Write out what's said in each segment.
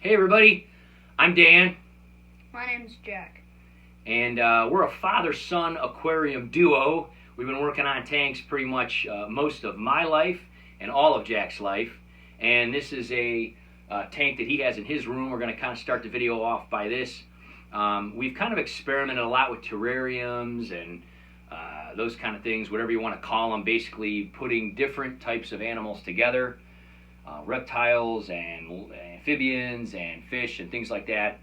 Hey everybody, I'm Dan, My name's Jack. and we're a father-son aquarium duo. We've been working on tanks pretty much most of my life and all of Jack's life, and this is a tank that he has in his room. We're going to kind of start the video off by this. We've kind of experimented a lot with terrariums and those kind of things, whatever you want to call them, basically putting different types of animals together. Reptiles and amphibians and fish and things like that.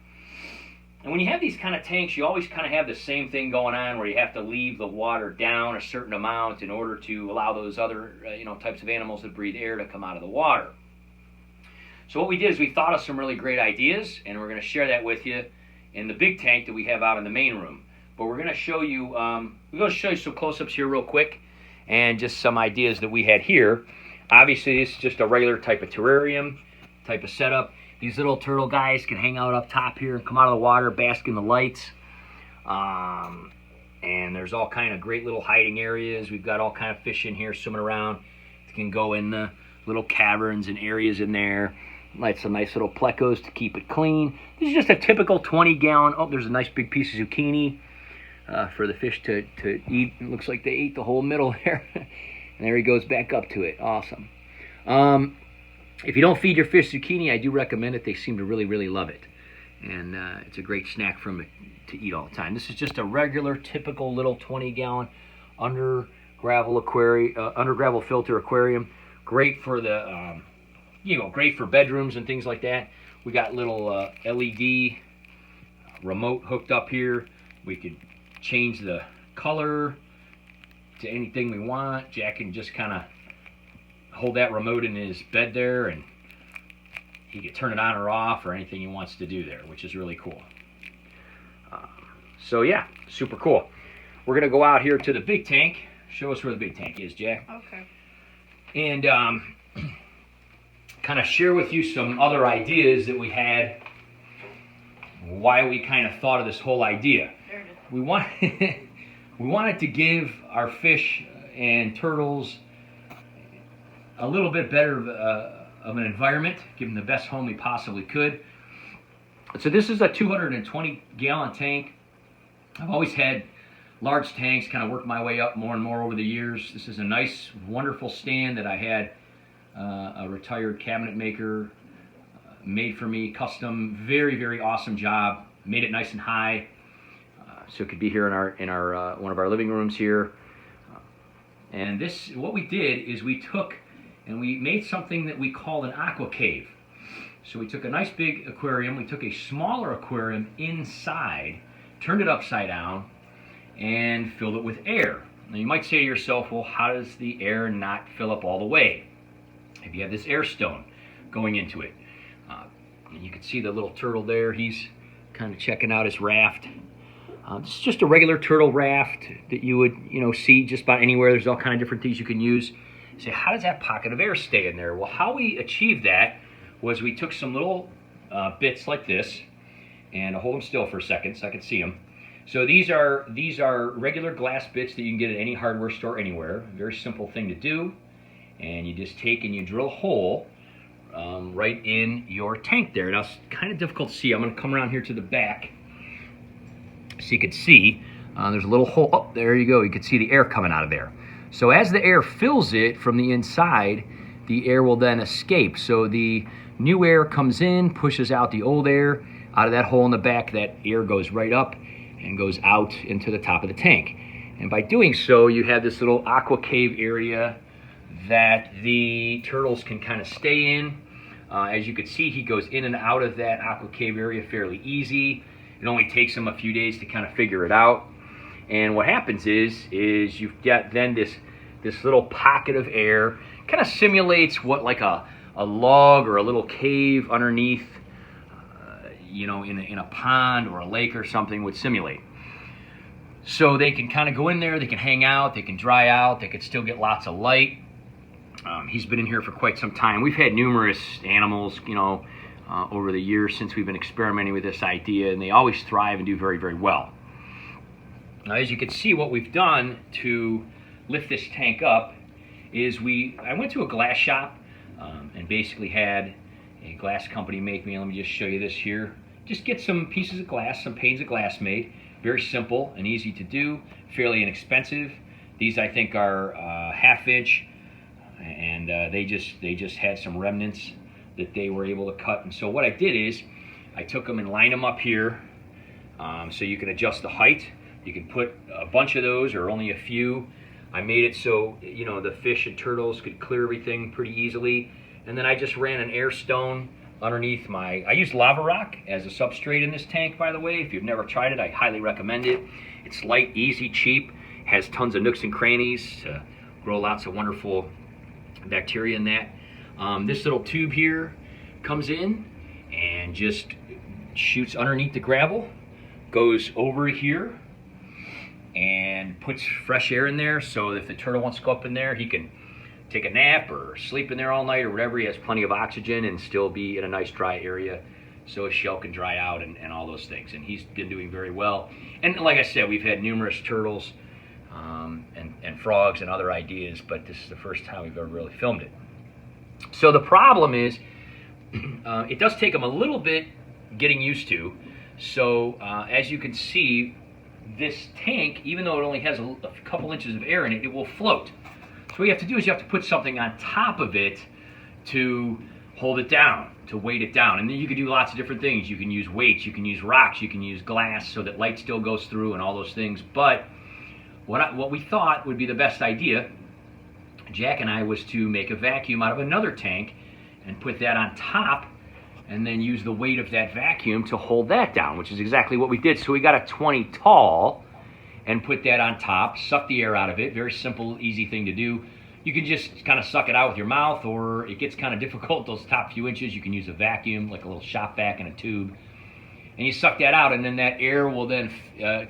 And when you have these kind of tanks, you always kind of have the same thing going on where you have to leave the water down a certain amount in order to allow those other types of animals that breathe air to come out of the water. So what we did is we thought of some really great ideas, and we're going to share that with you in the big tank that we have out in the main room. But we're going to show you some close-ups here real quick and just some ideas that we had here. Obviously, this is just a regular type of terrarium, type of setup. These little turtle guys can hang out up top here and come out of the water, bask in the lights. And there's all kind of great little hiding areas. We've got all kind of fish in here swimming around. You can go in the little caverns and areas in there. Like some nice little plecos to keep it clean. This is just a typical 20-gallon. Oh, there's a nice big piece of zucchini for the fish to eat. It looks like they ate the whole middle there. And there he goes back up to it. Awesome. If you don't feed your fish zucchini, I do recommend it. They seem to really, really love it. And it's a great snack for them to eat all the time. This is just a regular, typical little 20-gallon under gravel filter aquarium. Great for the, great for bedrooms and things like that. We got little LED remote hooked up here. We could change the color to anything we want. Jack can just kind of hold that remote in his bed there, and he can turn it on or off or anything he wants to do there, which is really cool. So yeah, super cool. We're gonna go out here to the big tank. Show us where the big tank is, Jack. Okay. And kind of share with you some other ideas that we had, why we kind of thought of this whole idea. There it is. We wanted to give our fish and turtles a little bit better of an environment, give them the best home we possibly could. So this is a 220-gallon tank. I've always had large tanks, kind of worked my way up more and more over the years. This is a nice, wonderful stand that I had a retired cabinet maker made for me, custom, very, very awesome job. Made it nice and high. So it could be here in our one of our living rooms here. And this, what we did is we took and we made something that we called an Aqua Cave. So we took a nice big aquarium, we took a smaller aquarium inside, turned it upside down, and filled it with air. Now you might say to yourself, well, how does the air not fill up all the way? If you have this air stone going into it. And you can see the little turtle there, he's kind of checking out his raft. This is just a regular turtle raft that you would, see just about anywhere. There's all kind of different things you can use. You say, how does that pocket of air stay in there? Well, how we achieved that was we took some little bits like this, and I'll hold them still for a second so I can see them. So these are regular glass bits that you can get at any hardware store anywhere. Very simple thing to do. And you just take and you drill a hole right in your tank there. Now it's kind of difficult to see. I'm going to come around here to the back so you can see. There's a little hole. Oh, there you go. You can see the air coming out of there. So as the air fills it from the inside, the air will then escape. So the new air comes in, pushes out the old air. Out of that hole in the back, that air goes right up and goes out into the top of the tank. And by doing so, you have this little aqua cave area that the turtles can kind of stay in. As you can see, he goes in and out of that aqua cave area fairly easy. It only takes him a few days to kind of figure it out. And what happens is you've got then this little pocket of air, kind of simulates what like a log or a little cave underneath, in a pond or a lake or something would simulate. So they can kind of go in there, they can hang out, they can dry out, they can still get lots of light. He's been in here for quite some time. We've had numerous animals, over the years since we've been experimenting with this idea, and they always thrive and do very, very well. Now, as you can see, what we've done to lift this tank up is I went to a glass shop and basically had a glass company make me. Let me just show you this here. Just get some pieces of glass, some panes of glass made. Very simple and easy to do, fairly inexpensive. These I think are 1/2 inch, and they just had some remnants that they were able to cut. And so what I did is I took them and lined them up here, so you can adjust the height. You can put a bunch of those or only a few. I made it so the fish and turtles could clear everything pretty easily. And then I just ran an air stone underneath I used lava rock as a substrate in this tank, by the way. If you've never tried it, I highly recommend it. It's light, easy, cheap, has tons of nooks and crannies to grow lots of wonderful bacteria in that. This little tube here comes in and just shoots underneath the gravel, goes over here, and puts fresh air in there, so if the turtle wants to go up in there, he can take a nap or sleep in there all night or whatever. He has plenty of oxygen and still be in a nice dry area, so his shell can dry out and all those things. And he's been doing very well. And like I said, we've had numerous turtles and frogs and other ideas, but this is the first time we've ever really filmed it. So the problem is, it does take them a little bit getting used to. So as you can see, this tank, even though it only has a couple inches of air in it, it will float. So what you have to do is you have to put something on top of it to hold it down, to weight it down. And then you can do lots of different things. You can use weights, you can use rocks, you can use glass so that light still goes through and all those things. But what we thought would be the best idea, Jack and I, was to make a vacuum out of another tank and put that on top and then use the weight of that vacuum to hold that down, which is exactly what we did. So we got a 20 tall and put that on top, suck the air out of it. Very simple, easy thing to do. You can just kind of suck it out with your mouth, or it gets kind of difficult, those top few inches, you can use a vacuum, like a little shop vac in a tube. And you suck that out, and then that air will then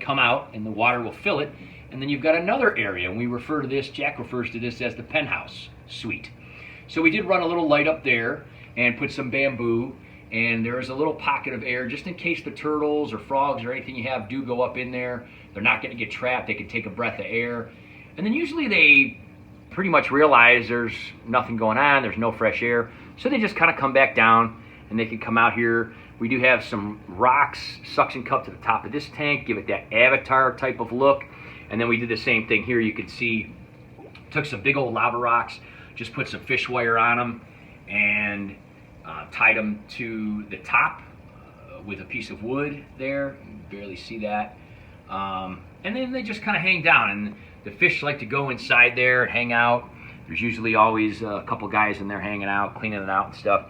come out, and the water will fill it, and then you've got another area, and we refer to this, Jack refers to this as the penthouse suite. So we did run a little light up there and put some bamboo, and there's a little pocket of air just in case the turtles or frogs or anything you have do go up in there. They're not going to get trapped. They can take a breath of air. And then usually they pretty much realize there's nothing going on, there's no fresh air, so they just kind of come back down and they can come out here. We do have some rocks, suction cup to the top of this tank, give it that avatar type of look. And then we did the same thing here. You can see, took some big old lava rocks, just put some fish wire on them, and tied them to the top with a piece of wood there. You can barely see that. And then they just kind of hang down, and the fish like to go inside there and hang out. There's usually always a couple guys in there hanging out, cleaning it out and stuff.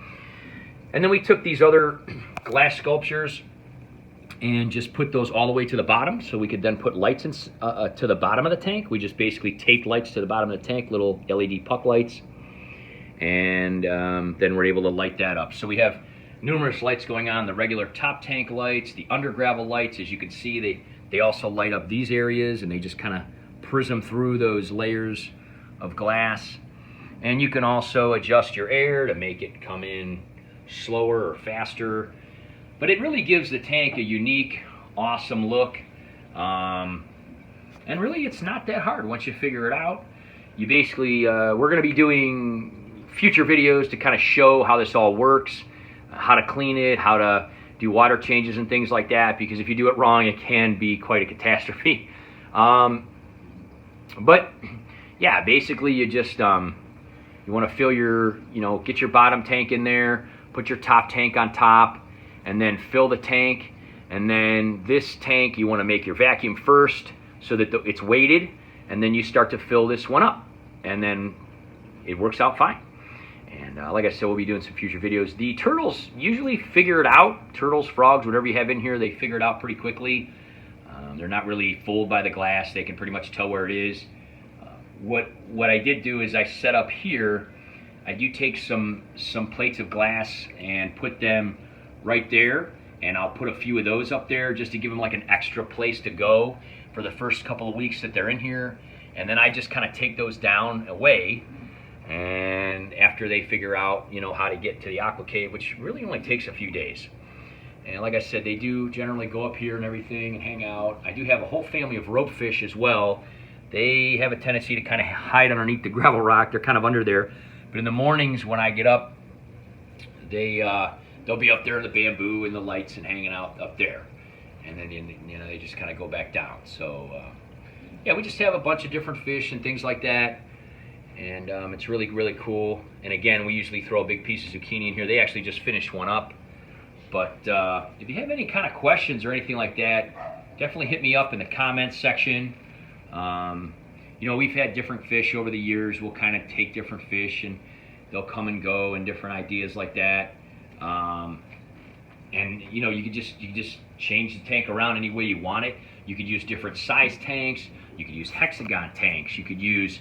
And then we took these other glass sculptures and just put those all the way to the bottom, so we could then put lights to the bottom of the tank. We just basically taped lights to the bottom of the tank, little LED puck lights, and then we're able to light that up. So we have numerous lights going on, the regular top tank lights, the under gravel lights. As you can see, they also light up these areas, and they just kind of prism through those layers of glass. And you can also adjust your air to make it come in slower or faster. But it really gives the tank a unique, awesome look. And really, it's not that hard once you figure it out. You basically, we're going to be doing future videos to kind of show how this all works, how to clean it, how to do water changes and things like that, because if you do it wrong, it can be quite a catastrophe. But yeah, basically you just, you want to fill your, get your bottom tank in there, put your top tank on top, and then fill the tank. And then this tank, you want to make your vacuum first so that it's weighted, and then you start to fill this one up, and then it works out fine. And like I said, we'll be doing some future videos. The turtles usually figure it out. Turtles, frogs, whatever you have in here, they figure it out pretty quickly. They're not really fooled by the glass. They can pretty much tell where it is. What I did do is I set up here, I do take some plates of glass and put them right there, and I'll put a few of those up there just to give them like an extra place to go for the first couple of weeks that they're in here. And then I just kind of take those down away, and after they figure out how to get to the Aqua Cave, which really only takes a few days. And like I said, they do generally go up here and everything and hang out. I do have a whole family of rope fish as well. They have a tendency to kind of hide underneath the gravel rock. They're kind of under there. But in the mornings when I get up, they'll be up there in the bamboo and the lights and hanging out up there, and then they just kind of go back down. So yeah, we just have a bunch of different fish and things like that, and it's really cool. And again, we usually throw a big piece of zucchini in here. They actually just finished one up. But if you have any kind of questions or anything like that, definitely hit me up in the comments section. We've had different fish over the years. We'll kind of take different fish and they'll come and go, and different ideas like that. And you could just change the tank around any way you want it. You could use different size tanks. You could use hexagon tanks. You could use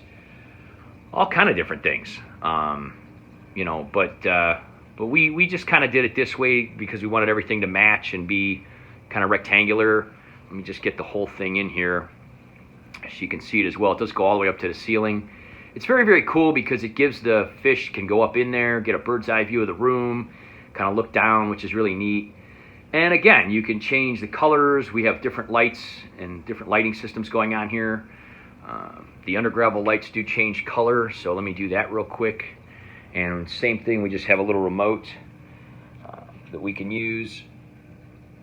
all kind of different things. But we just kind of did it this way because we wanted everything to match and be kind of rectangular. Let me just get the whole thing in here so you can see it as well. It does go all the way up to the ceiling. It's very cool because it gives the fish can go up in there, get a bird's eye view of the room, kind of look down, which is really neat. And again, you can change the colors. We have different lights and different lighting systems going on here. The under gravel lights do change color, so let me do that real quick. And same thing, we just have a little remote that we can use.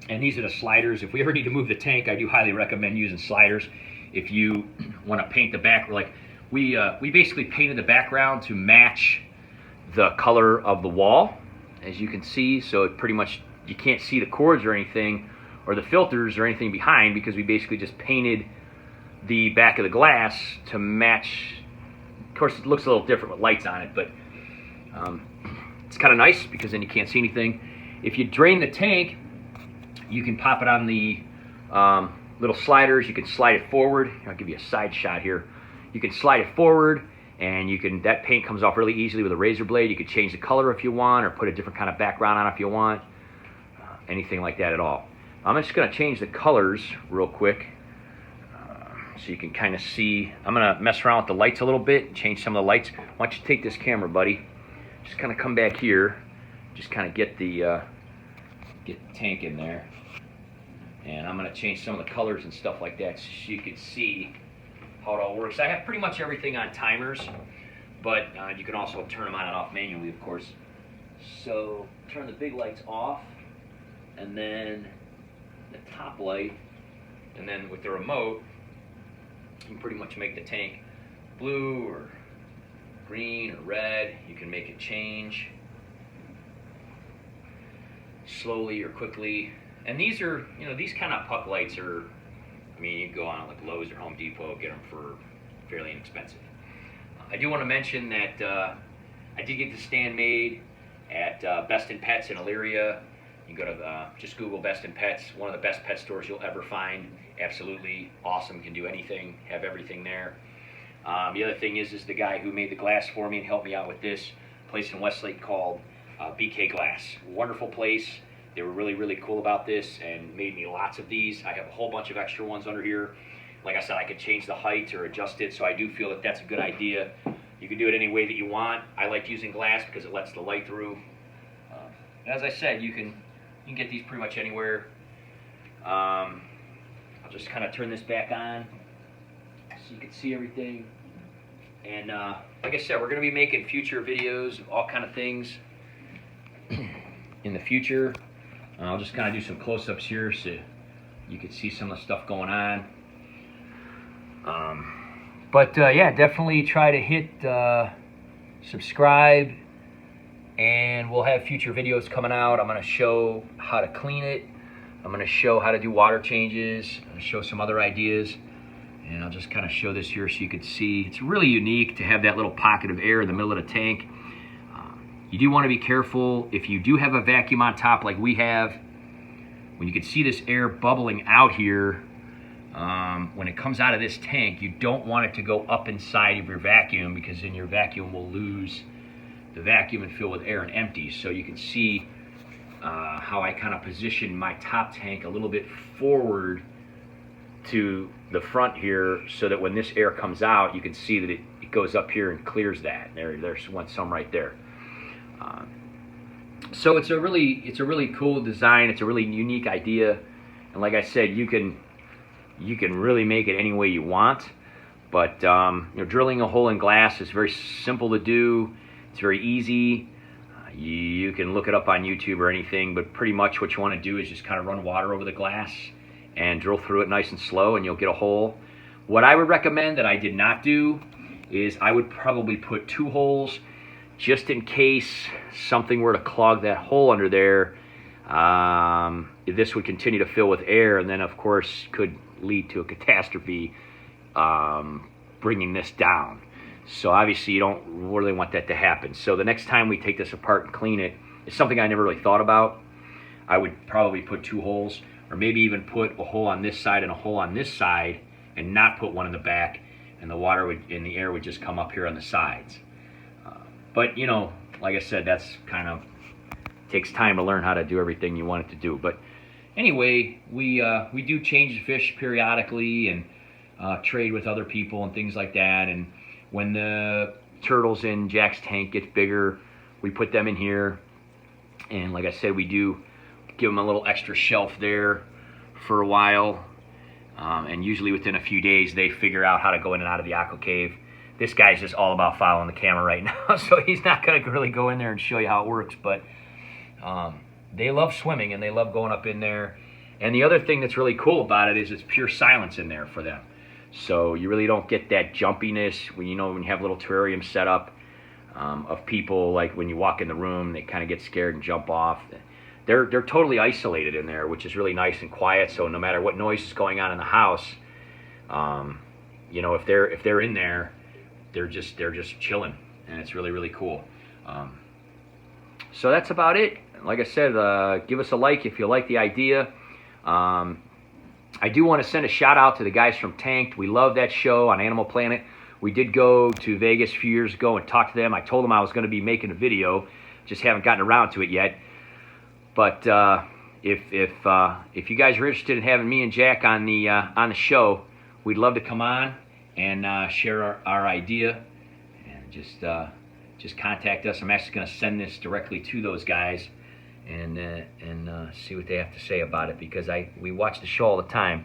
And these are the sliders. If we ever need to move the tank, I do highly recommend using sliders. If you want to paint the back, like we basically painted the background to match the color of the wall, as you can see. So it pretty much, you can't see the cords or anything, or the filters or anything behind, because we basically just painted the back of the glass to match. Of course, it looks a little different with lights on it, but it's kind of nice because then you can't see anything. If you drain the tank, you can pop it on the little sliders. You can slide it forward. I'll give you a side shot here. You can slide it forward, and that paint comes off really easily with a razor blade. You can change the color if you want, or put a different kind of background on if you want. Anything like that at all. I'm just going to change the colors real quick so you can kind of see. I'm going to mess around with the lights a little bit and change some of the lights. Why don't you take this camera, buddy? Just kind of come back here. Just kind of get the tank in there. And I'm going to change some of the colors and stuff like that so you can see how it all works. I have pretty much everything on timers, but you can also turn them on and off manually, of course. So turn the big lights off, and then the top light, and then with the remote, you can pretty much make the tank blue or green or red. You can make it change slowly or quickly. And these are, these kind of puck lights are, you can go on like Lowe's or Home Depot, get them for fairly inexpensive. I do want to mention that I did get the stand made at Best in Pets in Elyria. You can go to, just Google Best in Pets, one of the best pet stores you'll ever find. Absolutely awesome, can do anything, have everything there. The other thing is the guy who made the glass for me and helped me out with this place in Westlake called BK Glass. Wonderful place. They were really cool about this and made me lots of these. I have a whole bunch of extra ones under here. Like I said, I could change the height or adjust it, so I do feel that that's a good idea. You can do it any way that you want. I like using glass because it lets the light through. As I said, you can get these pretty much anywhere. I'll just kind of turn this back on so you can see everything. And like I said, we're going to be making future videos of all kind of things in the future. I'll just kind of do some close-ups here so you can see some of the stuff going on. Yeah, definitely try to hit subscribe, and we'll have future videos coming out. I'm going to show how to clean it. I'm going to show how to do water changes. I'm going to show some other ideas, and I'll just kind of show this here so you can see. It's really unique to have that little pocket of air in the middle of the tank. You do want to be careful if you do have a vacuum on top like we have. When you can see this air bubbling out here, when it comes out of this tank, you don't want it to go up inside of your vacuum, because then your vacuum will lose the vacuum and fill with air and empty. So you can see how I kind of position my top tank a little bit forward to the front here, so that when this air comes out, you can see that it goes up here and clears that. There's some right there. So it's a really cool design. It's a really unique idea, and like I said, you can really make it any way you want. But drilling a hole in glass is very simple to do. It's very easy. You can look it up on YouTube or anything, but pretty much what you want to do is just kind of run water over the glass and drill through it nice and slow, and you'll get a hole. What I would recommend that I did not do is I would probably put 2 holes just in case something were to clog that hole under there. This would continue to fill with air, and then of course could lead to a catastrophe, bringing this down. So obviously you don't really want that to happen. So the next time we take this apart and clean it, it's something I never really thought about. I would probably put 2 holes, or maybe even put a hole on this side and a hole on this side, and not put one in the back, and the water would, and the air would just come up here on the sides. But you know, like I said, that's kind of takes time to learn how to do everything you want it to do. But anyway, we do change the fish periodically and trade with other people and things like that. And when the turtles in Jack's tank get bigger, we put them in here. And like I said, we do give them a little extra shelf there for a while. And usually within a few days, they figure out how to go in and out of the Aqua Cave. This guy's just all about following the camera right now, so he's not going to really go in there and show you how it works. But they love swimming, and they love going up in there. And the other thing that's really cool about it is it's pure silence in there for them. So you really don't get that jumpiness when you have little terrariums set up of people, like when you walk in the room, they kind of get scared and jump off. They're totally isolated in there, which is really nice and quiet. So no matter what noise is going on in the house, if they're in there, they're just chilling, and it's really, really cool. So that's about it. Like I said, give us a like if you like the idea. I do want to send a shout out to the guys from Tanked. We love that show on Animal Planet. We did go to Vegas a few years ago and talk to them. I told them I was going to be making a video, just haven't gotten around to it yet. But if you guys are interested in having me and Jack on the show, we'd love to come on and share our idea, and just contact us. I'm actually going to send this directly to those guys and see what they have to say about it, because we watch the show all the time,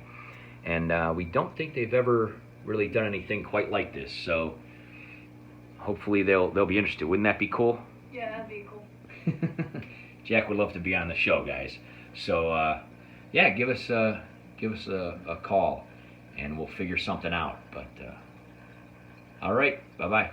and we don't think they've ever really done anything quite like this. So hopefully they'll be interested. Wouldn't that be cool? Yeah, that'd be cool. Jack would love to be on the show, guys. So yeah, give us a call, and we'll figure something out. But all right, bye-bye.